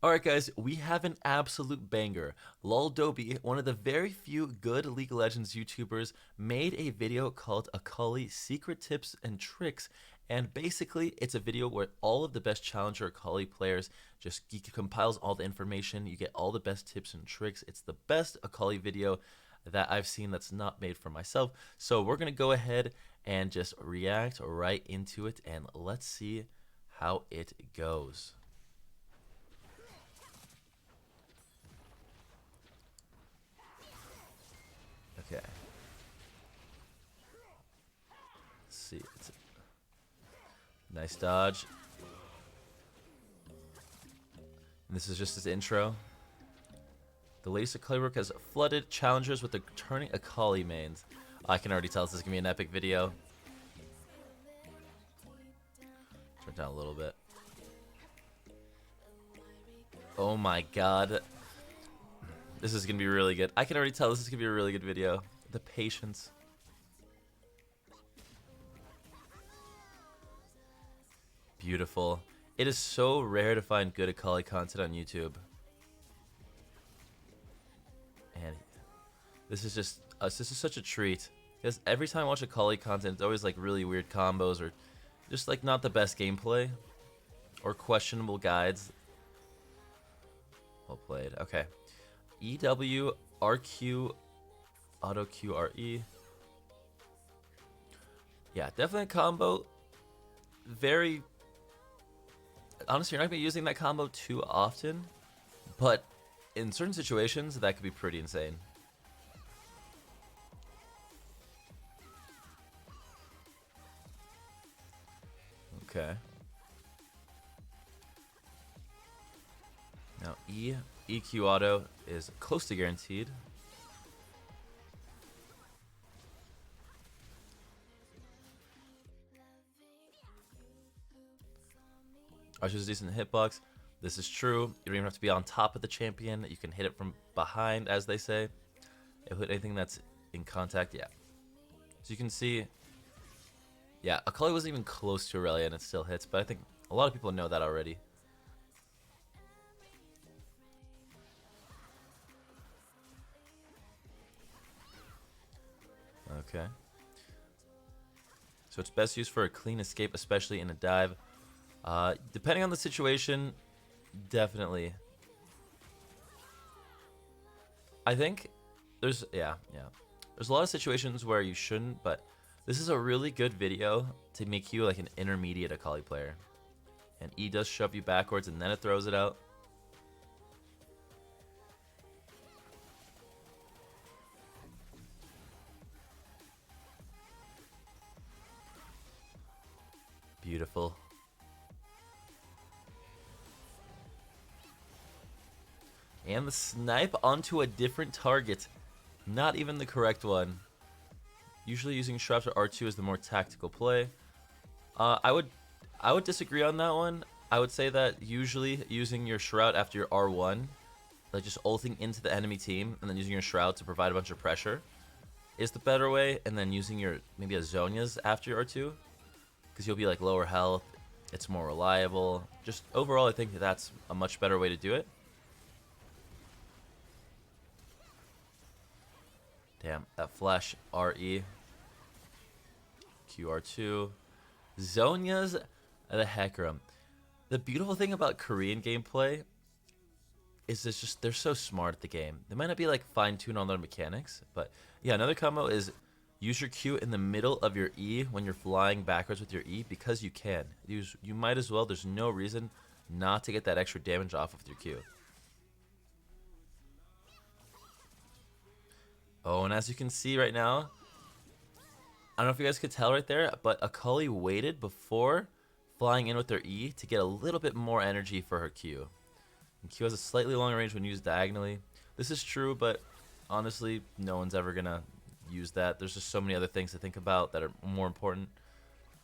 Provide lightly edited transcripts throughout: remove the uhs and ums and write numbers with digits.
Alright guys, we have an absolute banger. LoL Dobby, one of the very few good League of Legends YouTubers, made a video called Akali Secret Tips and Tricks, and basically it's a video where all of the best Challenger Akali players just he compiles all the information, you get all the best tips and tricks. It's the best Akali video that I've seen that's not made for myself. So we're going to go ahead and just react right into it, and let's see how it goes. Okay. Let's see. Nice dodge. And this is just his intro. The latest Akali work has flooded challengers with the turning Akali mains. I can already tell this is going to be an epic video. Turn it down a little bit. Oh my god. This is going to be really good. I can already tell this is going to be a really good video. The patience. Beautiful. It is so rare to find good Akali content on YouTube. And this is just this is such a treat. Because every time I watch Akali content, it's always like really weird combos or just like not the best gameplay or questionable guides. Well played. Okay. EW, RQ, Auto Q, RE. Yeah, definitely a combo. Very. Honestly, you're not going to be using that combo too often, but in certain situations, that could be pretty insane. Okay. Now, EQ auto is close to guaranteed. Archer's decent hitbox. This is true. You don't even have to be on top of the champion. You can hit it from behind, as they say. It hit anything that's in contact, yeah. So you can see, yeah, Akali wasn't even close to Aurelia and it still hits, but I think a lot of people know that already. Okay. So it's best used for a clean escape, especially in a dive. Depending on the situation, definitely. I think there's, yeah. There's a lot of situations where you shouldn't, but this is a really good video to make you like an intermediate Akali player. And E does shove you backwards and then it throws it out. Beautiful. And the snipe onto a different target. Not even the correct one. Usually using Shroud to R2 is the more tactical play. I would disagree on that one. I would say that usually using your Shroud after your R1, like just ulting into the enemy team and then using your Shroud to provide a bunch of pressure is the better way, and then using your maybe a Zhonya's after your R2 because you'll be like lower health, it's more reliable. Just overall I think that's a much better way to do it. Damn, that flash RE. QR2. Zhonya's the Hecarim. The beautiful thing about Korean gameplay is it's just they're so smart at the game. They might not be like fine-tuned on their mechanics, but yeah, another combo is use your Q in the middle of your E when you're flying backwards with your E because you can. You might as well. There's no reason not to get that extra damage off with your Q. Oh, and as you can see right now, I don't know if you guys could tell right there, but Akali waited before flying in with her E to get a little bit more energy for her Q. And Q has a slightly longer range when used diagonally. This is true, but honestly, no one's ever going to use that. There's just so many other things to think about that are more important.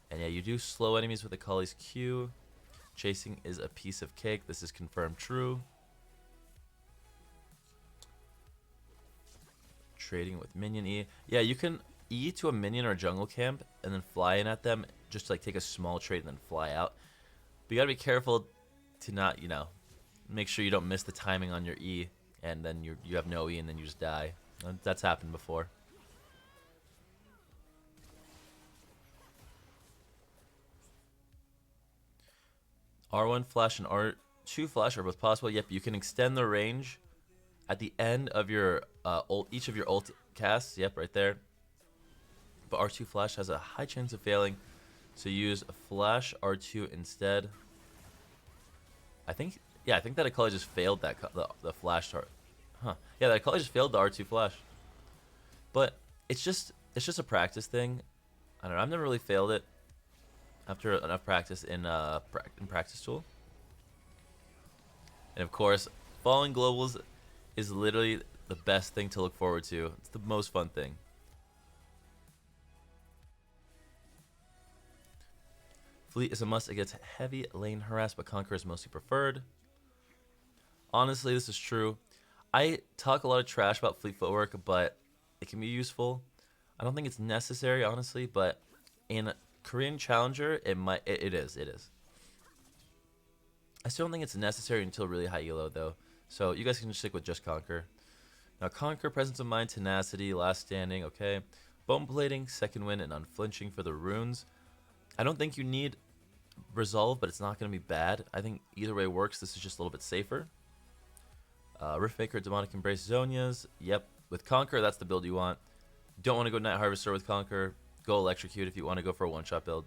And yeah, you do slow enemies with Akali's Q. Chasing is a piece of cake. This is confirmed true. Trading with minion E. Yeah, you can E to a minion or a jungle camp and then fly in at them just to like take a small trade and then fly out. But you gotta be careful to not, make sure you don't miss the timing on your E, and then you have no E, and then you just die. That's happened before. R1 flash and R2 flash are both possible. Yep, you can extend the range at the end of your each of your ult casts. Yep, right there. But R2 flash has a high chance of failing, so use a flash R2 instead. I think that Akali just failed that the flash start. Huh. Yeah, that Akali just failed the R2 flash. But it's just a practice thing. I don't know. I've never really failed it after enough practice in practice tool. And of course, falling globals is literally the best thing to look forward to. It's the most fun thing. Fleet is a must against heavy lane harass, but Conqueror is mostly preferred. Honestly, this is true. I talk a lot of trash about Fleet footwork, but it can be useful. I don't think it's necessary, honestly, but in Korean Challenger, it is. I still don't think it's necessary until really high elo, though. So you guys can just stick with just Conquer. Now, Conquer, Presence of Mind, Tenacity, Last Standing, okay. Bone Plating, Second Wind, and Unflinching for the runes. I don't think you need Resolve, but it's not going to be bad. I think either way works. This is just a little bit safer. Riftmaker, Demonic Embrace, Zonias. Yep, with Conquer, that's the build you want. Don't want to go Night Harvester with Conquer. Go Electrocute if you want to go for a one-shot build.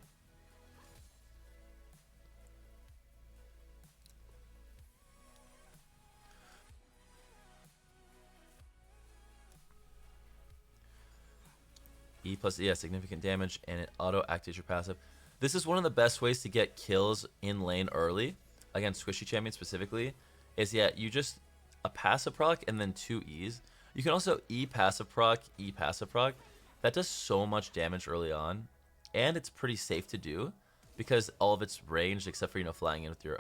E plus, yeah, significant damage, and it auto-activates your passive. This is one of the best ways to get kills in lane early, against squishy champions specifically, is you just a passive proc and then 2 E's. You can also E passive proc, E passive proc. That does so much damage early on, and it's pretty safe to do because all of it's ranged except for flying in with your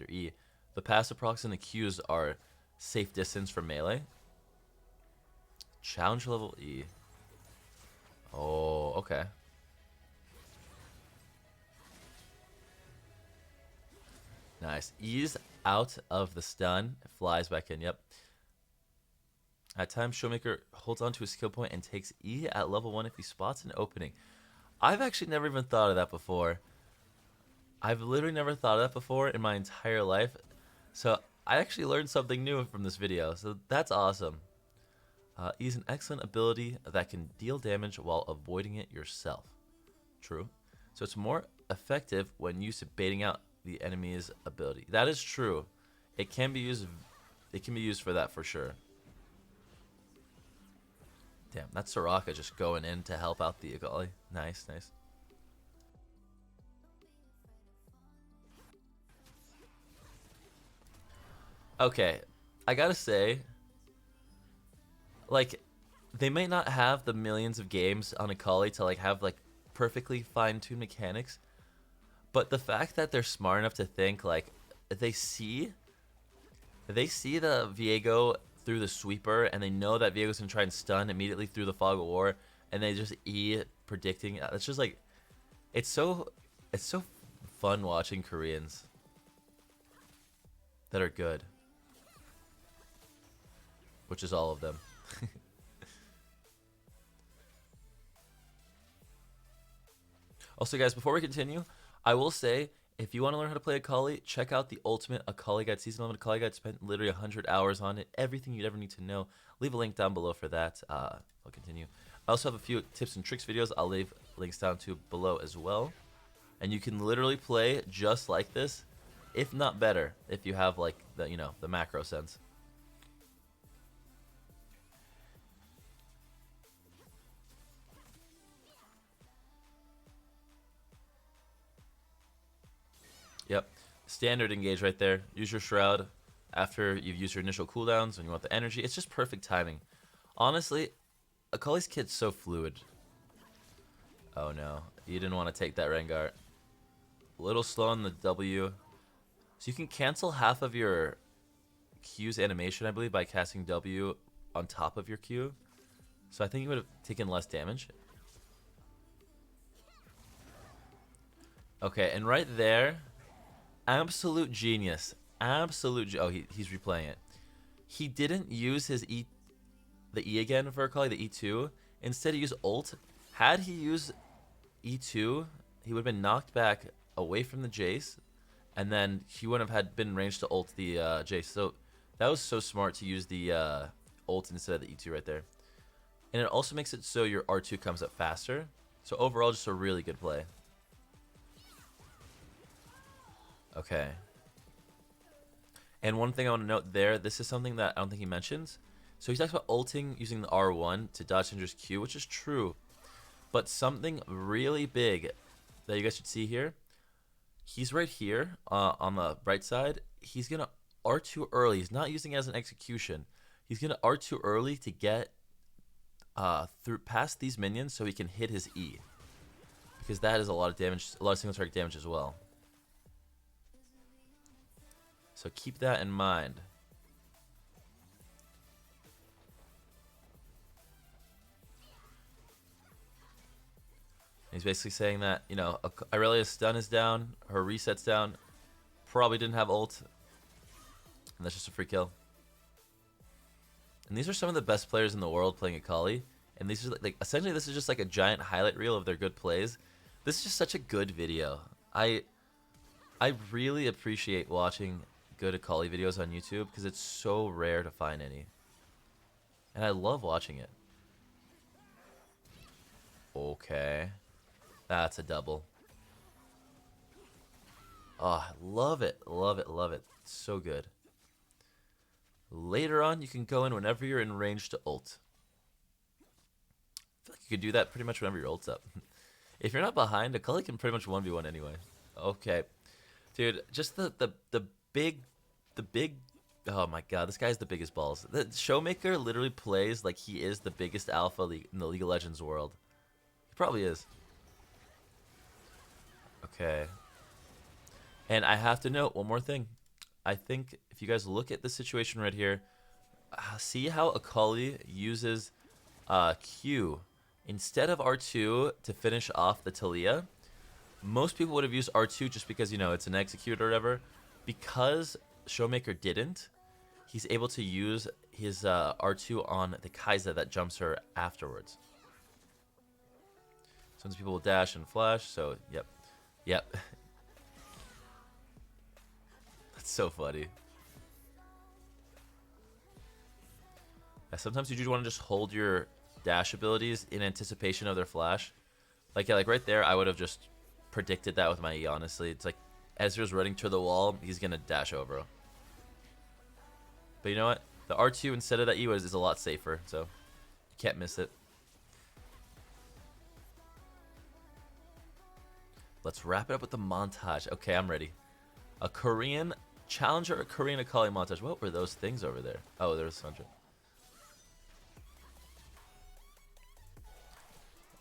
E. The passive procs and the Qs are safe distance from melee. Challenge level E. Oh, okay. Nice. Ease out of the stun. It flies back in. Yep. At times, Showmaker holds onto a skill point and takes E at level 1 if he spots an opening. I've actually never even thought of that before. I've literally never thought of that before in my entire life. So I actually learned something new from this video. So that's awesome. E is an excellent ability that can deal damage while avoiding it yourself. True. So it's more effective when used to baiting out the enemy's ability. That is true. It can be used. It can be used for that for sure. Damn, that's Soraka just going in to help out the Akali. Nice, nice. Okay, I gotta say, like, they may not have the millions of games on Akali to have perfectly fine-tuned mechanics, but the fact that they're smart enough to think they see the Viego through the sweeper, and they know that Viego's gonna try and stun immediately through the fog of war, and they just E predicting. It's just it's so fun watching Koreans that are good, which is all of them. Also, guys, before we continue, I will say, if you want to learn how to play Akali, check out the Ultimate Akali Guide, Season 11 Akali Guide. Spent literally 100 hours on it. Everything you'd ever need to know. Leave a link down below for that. I'll continue. I also have a few tips and tricks videos. I'll leave links down to below as well. And you can literally play just like this, if not better, if you have the macro sense. Yep. Standard engage right there. Use your Shroud after you've used your initial cooldowns when you want the energy. It's just perfect timing. Honestly, Akali's kit's so fluid. Oh no. You didn't want to take that Rengar. A little slow on the W. So you can cancel half of your Q's animation, I believe, by casting W on top of your Q. So I think you would have taken less damage. Okay, and right there... Absolute genius. absolute... Oh, he's replaying it. He didn't use his the E again for Akali, the E2. Instead, he used ult. Had he used E2, he would have been knocked back away from the Jace, and then he wouldn't have been ranged to ult the Jace. So that was so smart to use the ult instead of the E2 right there. And it also makes it so your R2 comes up faster. So overall, just a really good play. Okay. And one thing I want to note there, this is something that I don't think he mentions. So he talks about ulting using the R1 to dodge Syndra's Q, which is true. But something really big that you guys should see here, he's right here on the right side. He's going to R2 early. He's not using it as an execution. He's going to R2 early to get through past these minions so he can hit his E. Because that is a lot of damage, a lot of single target damage as well. So keep that in mind. He's basically saying that, you know, Aurelia's stun is down, her reset's down, probably didn't have ult, and that's just a free kill. And these are some of the best players in the world playing Akali, and these are like essentially this is just like a giant highlight reel of their good plays. This is just such a good video. I really appreciate watching good Akali videos on YouTube because it's so rare to find any, and I love watching it. Okay. That's a double. Oh, I love it. Love it. Love it. It's so good. Later on, you can go in whenever you're in range to ult. I feel like you could do that pretty much whenever your ult's up. If you're not behind, Akali can pretty much 1v1 anyway. Okay. Dude, just the big... Oh my god, this guy's the biggest balls. The Showmaker literally plays like he is the biggest alpha in the League of Legends world. He probably is. Okay. And I have to note one more thing. I think if you guys look at the situation right here, see how Akali uses Q instead of R2 to finish off the Talia. Most people would have used R2 just because, you know, it's an execute or whatever. Because Showmaker didn't, he's able to use his R2 on the Kai'Sa that jumps her afterwards. Sometimes people will dash and flash, so yep. Yep. That's so funny. Yeah, sometimes you do want to just hold your dash abilities in anticipation of their flash. Like, yeah, like right there, I would have just predicted that with my E, honestly. It's like, Ezreal's running to the wall, he's going to dash over. But you know what? The R2 instead of that E is a lot safer, so you can't miss it. Let's wrap it up with the montage. Okay, I'm ready. A Korean challenger, a Korean Akali montage. What were those things over there? Oh, there was Sandra.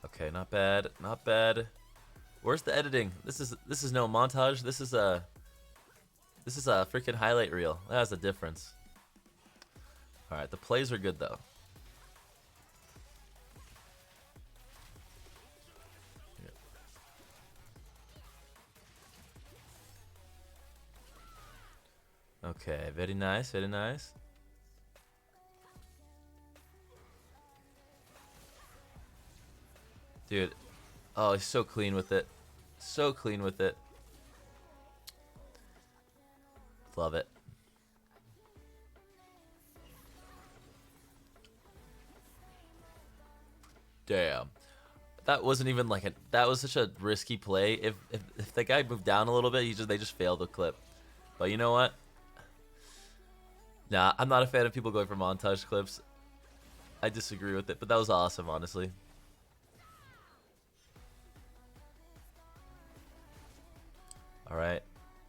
Okay, not bad, not bad. Where's the editing? This is no montage. This is a freaking highlight reel. That's the difference. All right, the plays are good though. Okay, very nice, very nice. Dude, oh, he's so clean with it. So clean with it. Love it. Damn. That wasn't even like that was such a risky play. If the guy moved down a little bit, they just failed the clip. But you know what? Nah, I'm not a fan of people going for montage clips. I disagree with it, but that was awesome, honestly. All right.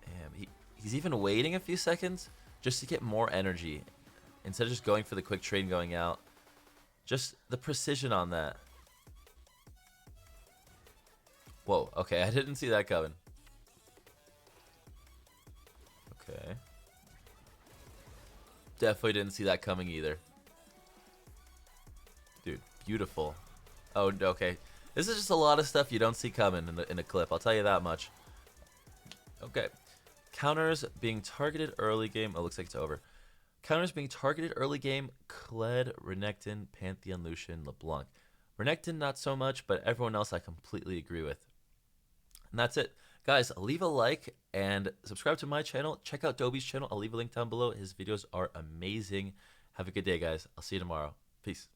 Damn, he's even waiting a few seconds just to get more energy instead of just going for the quick trade and going out. Just the precision on that. Whoa, okay, I didn't see that coming. Okay. Definitely didn't see that coming either. Dude, beautiful. Oh, okay. This is just a lot of stuff you don't see coming in a clip, I'll tell you that much. Okay. Counters being targeted early game. Oh, looks like it's over. Counters being targeted early game. Kled, Renekton, Pantheon, Lucian, LeBlanc. Renekton, not so much, but everyone else I completely agree with. And that's it. Guys, leave a like and subscribe to my channel. Check out Dobby's channel. I'll leave a link down below. His videos are amazing. Have a good day, guys. I'll see you tomorrow. Peace.